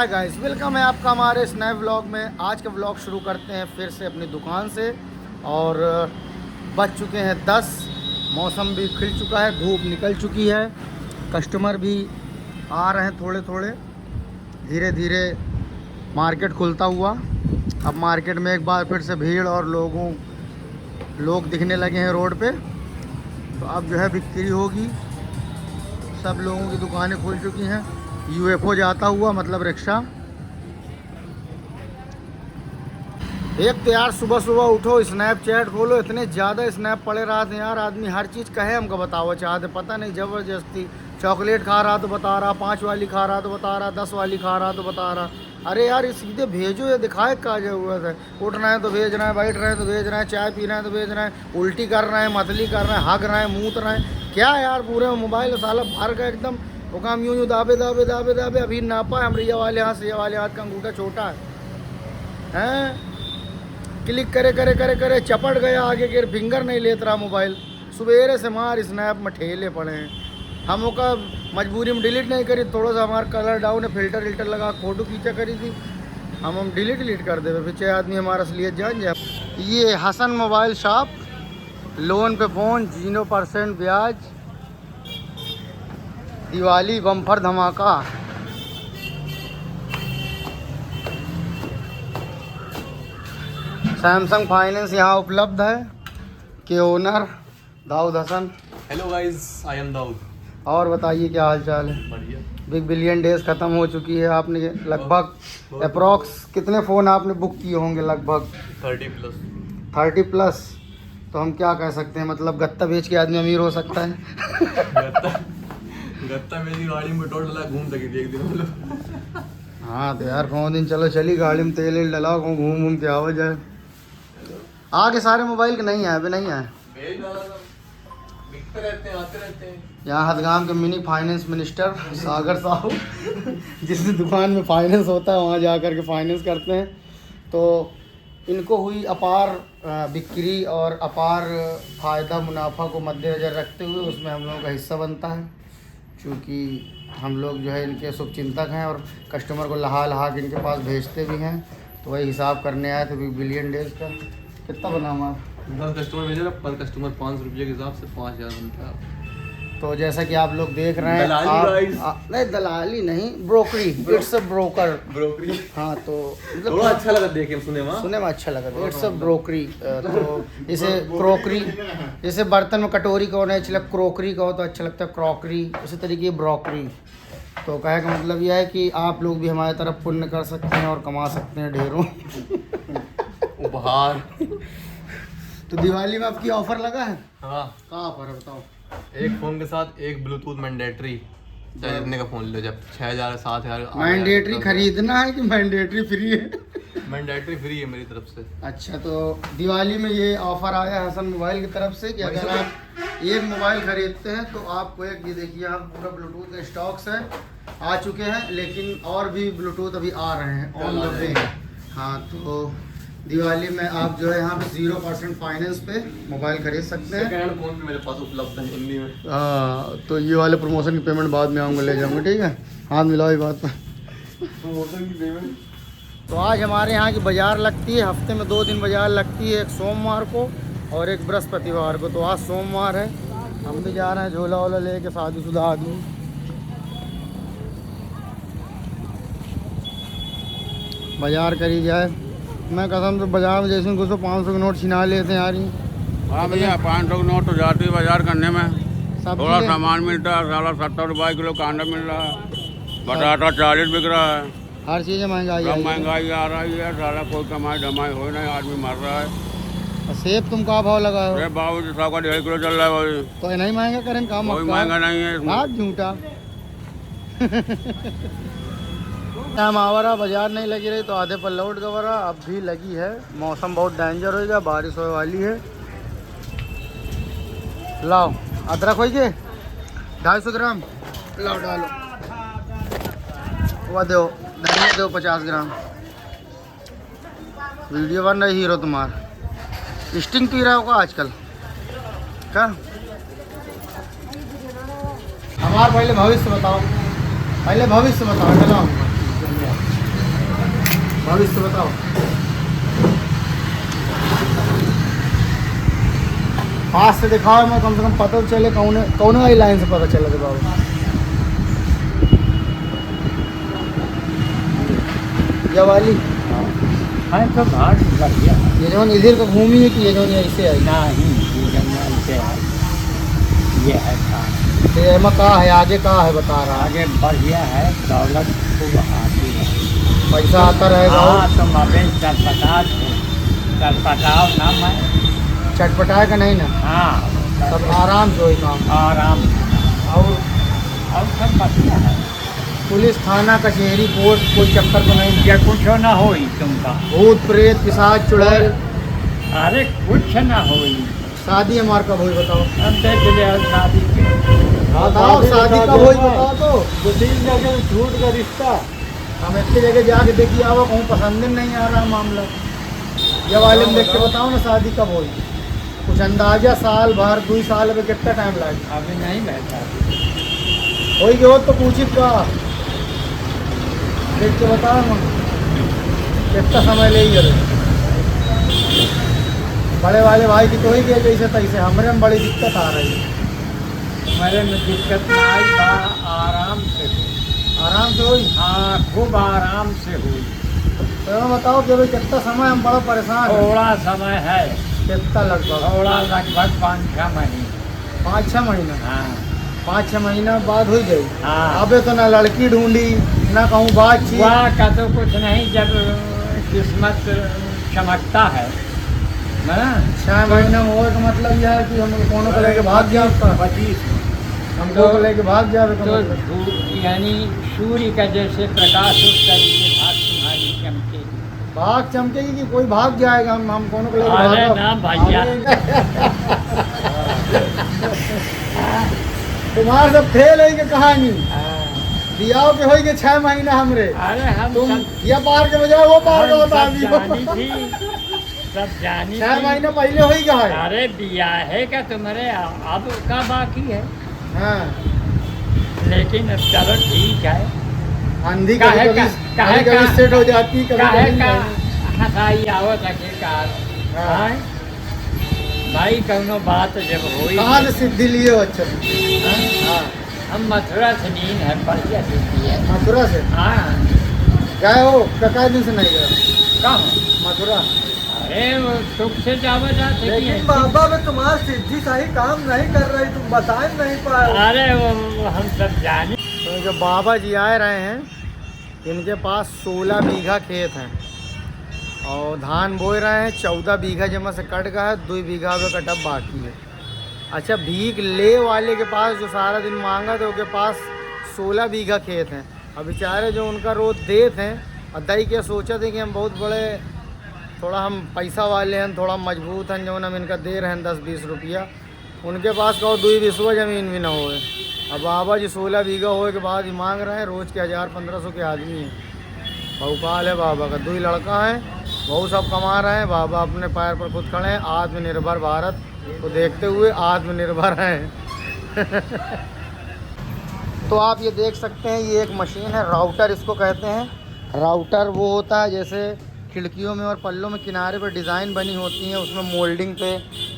Hi guys, welcome है आपका हमारे इस नए व्लॉग में। आज का व्लॉग शुरू करते हैं फिर से अपनी दुकान से। और बज चुके हैं 10, मौसम भी खिल चुका है, धूप निकल चुकी है, कस्टमर भी आ रहे हैं थोड़े थोड़े धीरे धीरे मार्केट खुलता हुआ। अब मार्केट में एक बार फिर से भीड़ और लोग दिखने लगे हैं रोड पे। तो अब जो है बिक्री होगी, सब लोगों की दुकानें खुल चुकी हैं। यूएफओ जाता हुआ मतलब रिक्शा। एक तो यार सुबह सुबह उठो, स्नैपचैट खोलो, इतने ज़्यादा स्नैप पड़े रहा थे यार। आदमी हर चीज़ कहे हमको बताओ चाहते, पता नहीं ज़बरदस्ती। चॉकलेट खा रहा तो बता रहा, 5 वाली खा रहा तो बता रहा, 10 वाली खा रहा तो बता रहा। अरे यार सीधे भेजो, ये दिखाए का जो हुआ था। उठना है तो भेज रहे हैं, बैठ रहे हैं तो भेज रहे हैं, चाय पीना है तो भेज रहे हैं, उल्टी कर रहे हैं, मतली कर रहे हैं, हग रहे हैं, मूत रहे हैं। क्या यार पूरे मोबाइल साला भर का एकदम। वो काम यूँ दाबे दाबे दाबे दाबे अभी नापा है। हमारे ये वाले हाथ से ये वाले हाथ का अंगूठा छोटा है। क्लिक करे करे करे करे चपट गया आगे के, फिंगर नहीं लेता रहा मोबाइल। सवेरे से मार स्नैप में ठेले पड़े हैं। हम का मजबूरी में डिलीट नहीं करी, थोड़ा सा हमारा कलर डाउन है, फिल्टर विल्टर लगा फ़ोटो खींचा करी थी। हम डिलीट कर दे, पीछे आदमी हमारा असलियत जान जाए। ये हसन मोबाइल शॉप, लोन पे फ़ोन 0% ब्याज, दिवाली बम्पर धमाका। सैमसंग फाइनेंस यहाँ उपलब्ध है के owner Dawood Hasan. Hello guys, I am Dawood. और बताइए क्या हाल चाल है? बढ़िया। बिग बिलियन डेज ख़त्म हो चुकी है। आपने लगभग अप्रॉक्स कितने फ़ोन आपने बुक किए होंगे? लगभग 30 प्लस। तो हम क्या कह सकते हैं, मतलब गत्ता बेच के आदमी अमीर हो सकता है। गत्ता मेरी गाड़ी में पेट्रोल डला घूम सकी थी एक दिन हम लोग। हाँ तो यार 5 दिन चलो चली गाड़ी में, तेल डला घूम के आवा जाए। आगे सारे मोबाइल के नहीं आए, अभी नहीं आए। बिकते रहते हैं, आते रहते हैं। यहाँ हदगाम के मिनी फाइनेंस मिनिस्टर सागर साहब जिस दुकान में फाइनेंस होता है वहाँ जा कर के फाइनेंस करते हैं। तो इनको हुई अपार बिक्री और अपार फ़ायदा मुनाफा को मद्देनज़र रखते हुए उसमें हम लोगों का हिस्सा बनता है। क्योंकि हम लोग जो है इनके शुभचिंतक हैं और कस्टमर को लहा के इनके पास भेजते भी हैं। तो वही हिसाब करने आए थे बिग बिलियन डेज का। कितना बना हमारा? 10 कस्टमर भेजे ना, पर कस्टमर 500 रुपये के हिसाब से 5000 बनता है। तो जैसा कि आप लोग देख रहे हैं, नहीं दलाली नहीं, ब्रोकरी, इट्स अ ब्रोकरी। हाँ तो मतलब थोड़ा अच्छा लगा देखे, सुने में अच्छा लगा। It's a broccoli. तो इसे क्रोकरी, जैसे बर्तन में कटोरी कहो नहीं अच्छा, क्रोकरी कहो तो अच्छा लगता है, क्रॉकरी। उसी तरीके ब्रोकरी। तो कहे का मतलब यह है कि आप लोग भी हमारी तरफ पुण्य कर सकते हैं और कमा सकते हैं ढेरों उपहार। तो दिवाली में आपकी ऑफर लगा है? हाँ, कहाँ ऑफर है बताओ? एक फ़ोन के साथ एक ब्लूटूथ मैंडेटरी, चाहे जितने का फ़ोन लो, जब 6000 7000। मैंडेटरी खरीदना है कि मैंडेटरी फ्री है? मैंडेटरी फ्री है मेरी तरफ से। अच्छा, तो दिवाली में ये ऑफ़र आया है हसन मोबाइल की तरफ से कि अगर आप एक मोबाइल खरीदते हैं तो आपको एक, ये देखिए यहाँ पूरा ब्लूटूथ के स्टॉक्स है, आ चुके हैं, लेकिन और भी ब्लूटूथ अभी आ रहे हैं ऑन द वे। हाँ तो दिवाली में आप जो है यहाँ पे 0% फाइनेंस पे मोबाइल खरीद सकते हैं। सेकंड फोन भी मेरे पास उपलब्ध है हिंदी में। हाँ तो ये वाले प्रमोशन की पेमेंट बाद में आऊँगा, ले जाऊँगा, ठीक है? हाथ मिलाओ ये बात पर। प्रमोशन की पेमेंट। तो आज हमारे यहाँ की बाज़ार लगती है, हफ्ते में 2 दिन बाज़ार लगती है, एक सोमवार को और एक बृहस्पतिवार को। तो आज सोमवार है, हम भी जा रहे हैं झोला वोला लेके, शादीशुदा आदमी। बाज़ार करी जाए। मैं कसम से बाज़ार में जैसे घुसो 500 के नोट छिना लेते हैं यार। हाँ भैया, 500 का नोट तो जाती है बाजार करने में। सब थोड़ा सामान मिलता है, साला 70 रुपये किलो कांदा मिल रहा है, बटाटा 40 बिक रहा है। हर चीज़ महंगाई सब आई है। महंगाई आ रही है, साला कोई कमाई धमाई हो नहीं, आदमी मर रहा है। और सेब तुम का भाव लगा हो? अरे बाबू जी 100 का 1.5 किलो चल रहा है भाई। तो नहीं महंगा करें काम? कोई महंगा नहीं है इसमें। हाँ झूठा। हम आवारा, बाजार नहीं लगी रही तो आधे पर लौट गवरा। अब भी लगी है, मौसम बहुत डेंजर हो गया, बारिश होने वाली है। लाओ अदरक हो गए 250 ग्राम, लाओ डालो। वह दो धनिया दो 50 ग्राम। वीडियो बन रही हीरो तुम्हारा। स्टिंग पी रहा होगा आजकल क्या? हमारा पहले भविष्य बताओ, चलाओ। भविष्य बताओ। पास से दिखाओ, मैं कम से कम पता तो चले कौन कौन वाली लाइन से पता चले बाबू। ये वाली है तो घाट बढ़िया है। ये जो इधर का घूमी है कि ये जो ऐसे आई नहीं ये जंगल से है, ये है घाट। तो एमा का है, आगे का है बता रहा है। आगे बढ़िया है, दौलत खूब आती है। पैसा आता रहेगा। हाँ तुम अभी चटपटाओ ना मैं। चटपटाए का नहीं ना, हाँ सब आराम से वही काम। आराम और सब बढ़िया है। पुलिस थाना कचहरी कोर्ट कोई चक्कर तो नहीं ना। ये कुछ ना होई तुमका। भूत प्रेत पिशाच चुड़ैल। अरे कुछ ना होई। शादी हमार कब हुई बताओ। हम देख ले शादी के। बताओ शादी कब हुई बताओ तो। 2-3 जगह झूठ का रिश्ता। हम इतनी जगह जाके देखिए आओ, कहूँ पसंद ही नहीं आ रहा मामला। ये वाले में देख के बताओ ना शादी कब हुई। कुछ अंदाजा साल भर 2 साल में कितना टाइम लगेगा। अभी नहीं बैठा। हो गया हो तो पूछी का देख के बताओ ना कितना समय ले गए। बड़े वाले भाई की तो ही गए जैसे तैसे, हमारे में बड़ी दिक्कत आ रही है। मेरे में दिक्कत ना आई, आराम से हुई। आराम से हुई। हाँ खूब आराम से हुई। तो बताओ कि भाई कितना समय हम बड़ा परेशान हैं। थोड़ा समय है, कितना लगभग थोड़ा लगभग 5-6 महीने। 5-6 महीना। हाँ 5-6 महीना बाद हो गई। हाँ। अबे तो ना लड़की ढूंढी ना कहूँ बातचीत। वह का तो कुछ नहीं, जब किस्मत चमकता है ना। 6 महीना में होए का मतलब यह है कि हम कोनो को लेके भाग जाए। 25 हमको को लेके भाग जाए का तो मतलब। धूप यानी सूर्य का जैसे प्रकाश उस तरीके भाग तुम्हारी चमकेगी। भाग चमकेगी कि कोई भाग जाएगा। हम कोनो को लेके अरे भाग। ना भैया। तुम्हारे सब फेल है कि कहानी दियाओ के होई के 6 महीना हमरे। अरे हम तुम सब ये पार के बजाय वो पार का हम बता सब दी। जानी थी, सब जानी 6 थी। महीना पहले होई का है। अरे बियाहे का तुम्हारे अब का बाकी है, हाँ लेकिन अब चलो ठीक है। आंधी काहे कभी का- काहे कभी का- सेट हो जाती कभी काहे कभी का नहीं। हंसाई आवत आखिरकार। हाँ। हाँ? भाई कौनो बात जब हुई। कहाँ से सिद्धि लिए हो अच्छा। हाँ? हाँ हम मथुरा से नीन है, बढ़िया सिद्धि है। मथुरा से हाँ गए हो कितने दिन से नहीं गए कहाँ? मथुरा। अरे वो सुख से जावा जाते लेकिन बाबा में तुम्हारा सिद्धि सही काम नहीं कर रही, तुम बता ही नहीं पाए। अरे वो हम सब जाने। तो जो बाबा जी आए रहे हैं इनके पास 16 बीघा खेत हैं और धान बोए रहे हैं। 14 बीघा जमा से कट गया है, 2 बीघा में कटअप बाकी है। अच्छा भीख ले वाले के पास जो सारा दिन मांगा था उसके पास 16 बीघा खेत हैं। अब बेचारे जो उनका रोज देते हैं और दई के सोचा थे कि हम बहुत बड़े थोड़ा हम पैसा वाले हैं, थोड़ा मजबूत हैं, जो हम इनका दे रहे हैं 10-20 रुपया। उनके पास कहो 2 बिस्वा ज़मीन भी ना होए। अब बाबा जी 16 बीघा होए के बाद ही मांग रहे हैं। रोज़ के 1000-1500 के आदमी हैं। बहुकाल है बाबा का, 2 लड़का हैं, बहुत सब कमा रहे हैं। बाबा अपने पैर पर खुद खड़े हैं। आत्मनिर्भर भारत को देखते हुए आत्मनिर्भर हैं। तो आप ये देख सकते हैं, ये एक मशीन है, राउटर इसको कहते हैं। राउटर वो होता है जैसे खिड़कियों में और पल्लों में किनारे पर डिज़ाइन बनी होती हैं, उसमें मोल्डिंग पे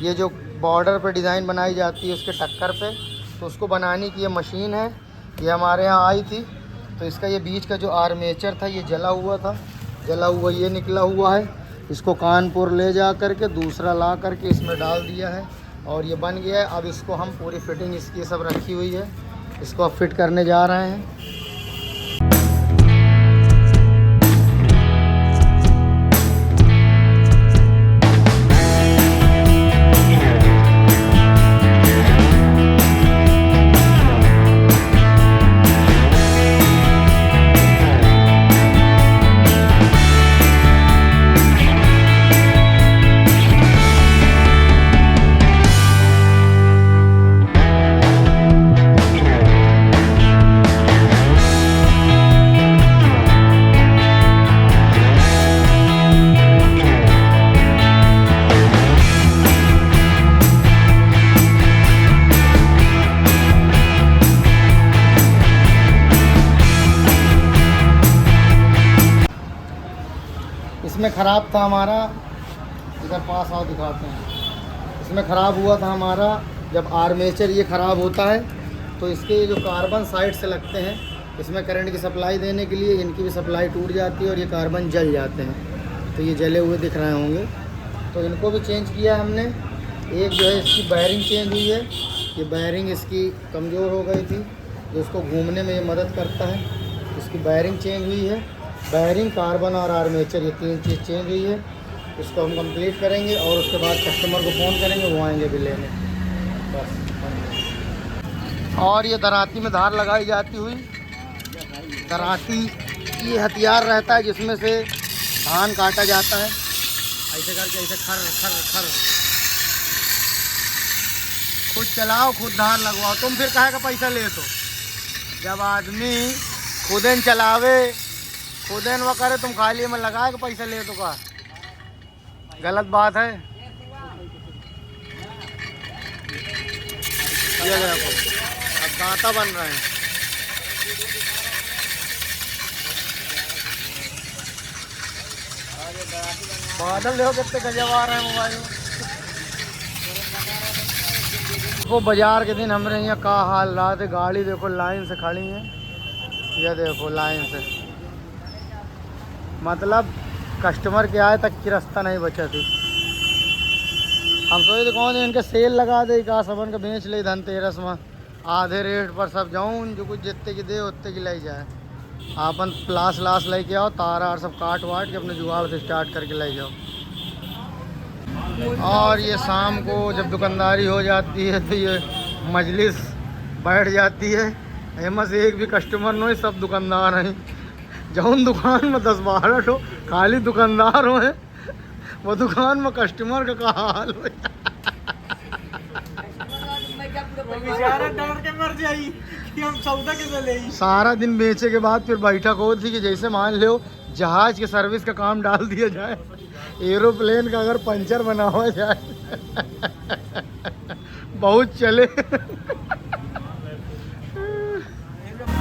ये जो बॉर्डर पे डिज़ाइन बनाई जाती है उसके टक्कर पे, तो उसको बनाने की ये मशीन है। ये हमारे यहाँ आई थी, तो इसका ये बीच का जो आर्मेचर था ये जला हुआ था, जला हुआ ये निकला हुआ है। इसको कानपुर ले जा कर के दूसरा ला कर के इसमें डाल दिया है और ये बन गया है। अब इसको हम पूरी फिटिंग इसकी सब रखी हुई है, इसको अब फिट करने जा रहे हैं। ख़राब था हमारा, इधर पास आओ दिखाते हैं। इसमें ख़राब हुआ था हमारा जब आर्मेचर ये ख़राब होता है तो इसके जो कार्बन साइड से लगते हैं, इसमें करंट की सप्लाई देने के लिए इनकी भी सप्लाई टूट जाती है और ये कार्बन जल जाते हैं। तो ये जले हुए दिख रहे होंगे, तो इनको भी चेंज किया हमने। एक जो है इसकी वायरिंग चेंज हुई है, ये वायरिंग इसकी कमज़ोर हो गई थी जो इसको घूमने में ये मदद करता है, इसकी वायरिंग चेंज हुई है। वायरिंग, कार्बन और आर्मेचर, ये 3 चीज़ चेंज हुई है। इसको हम कंप्लीट करेंगे और उसके बाद कस्टमर को फ़ोन करेंगे, वो आएंगे भी लेने। बस। और ये दराती में धार लगाई जाती हुई, दराती ये हथियार रहता है जिसमें से धान काटा जाता है, ऐसे करके ऐसे खर खर खर। खुद चलाओ, खुद धार लगवाओ, तुम फिर काहे का पैसा ले? तो जब आदमी खुदेन चलावे, खुदेन वो करे, तुम खाली में लगाए का पैसा ले तो का गलत बात है। ये देखो अब गाता बन रहे हैं। बादल देखो कितने गजब आ रहे हैं मोबाइल में। वो बाजार के दिन हमारे यहाँ का हाल रहा थे, गाड़ी देखो लाइन से खड़ी है, ये देखो लाइन से, मतलब कस्टमर के आए तक की रास्ता नहीं बचा थी। हम सोचे कौन इनके सेल लगा दे, का सबन का बेच ले धनतेरस में आधे रेट पर सब जाऊँ, जो कुछ जितने की दे उतने की लाई जाए। अपन प्लास लास लेके आओ, तारा और सब काट वाट के अपने जुगाड़ से स्टार्ट करके ले जाओ। और ये शाम को जब दुकानदारी हो जाती है तो ये मजलिस बैठ जाती है। एम से एक भी कस्टमर नहीं, सब दुकानदार हैं। जौन दुकान में 10-12 ठो खाली दुकानदार हो हैं, वो दुकान में कस्टमर का क्या हाल हो। डर के मर जाई कि हम सौदा कैसे ले। सारा दिन बेचे के बाद फिर बैठक हो थी कि जैसे मान लो जहाज के सर्विस का काम डाल दिया जाए, एरोप्लेन का अगर पंचर बना हुआ जाए बहुत चले।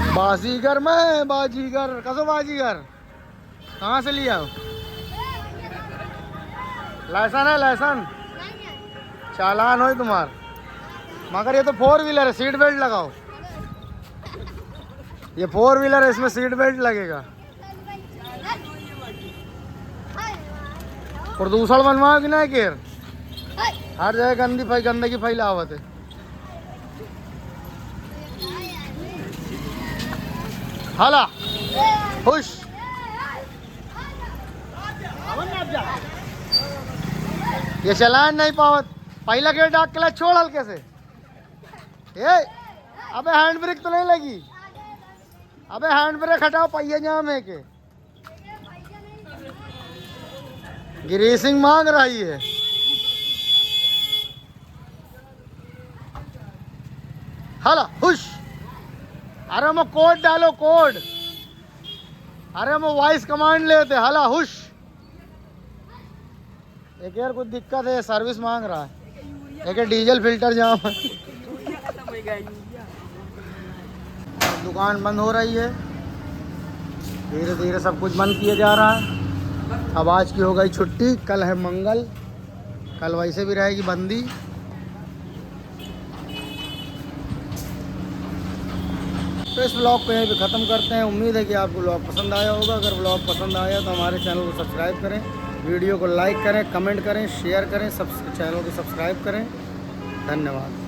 बाजीगर में बाजीगर कसो बाजीगर कहाँ से लिया? लाइसन है, लाइसन चालान हो तुम्हार, मगर ये तो 4 व्हीलर है, सीट बेल्ट लगाओ। ये 4 व्हीलर है, इसमें सीट बेल्ट लगेगा। प्रदूषण बनवाओ कि नहीं केर, हर जगह गंदगी फैलावत है। हाला खुश ये चलान नहीं पावत, पहला गेट डाक के छोड़ हल्के से। ए अबे हैंड ब्रेक तो नहीं लगी, अबे हैंड ब्रेक हटाओ, पहिया जाम है के ग्रीसिंग मांग रही है। हाला खुश, अरे हम कोड डालो कोड, अरे हम वॉइस कमांड लेते। हाला हुश, एक यार कुछ दिक्कत है, सर्विस मांग रहा है, एक डीजल फिल्टर जाम है। दुकान बंद हो रही है, धीरे धीरे सब कुछ बंद किया जा रहा है। अब आज की हो गई छुट्टी, कल है मंगल, कल वैसे भी रहेगी बंदी। तो इस ब्लॉग को यहीं पे ख़त्म करते हैं। उम्मीद है कि आपको ब्लॉग पसंद आया होगा। अगर ब्लॉग पसंद आया तो हमारे चैनल को सब्सक्राइब करें, वीडियो को लाइक करें, कमेंट करें, शेयर करें, चैनल को सब्सक्राइब करें। धन्यवाद।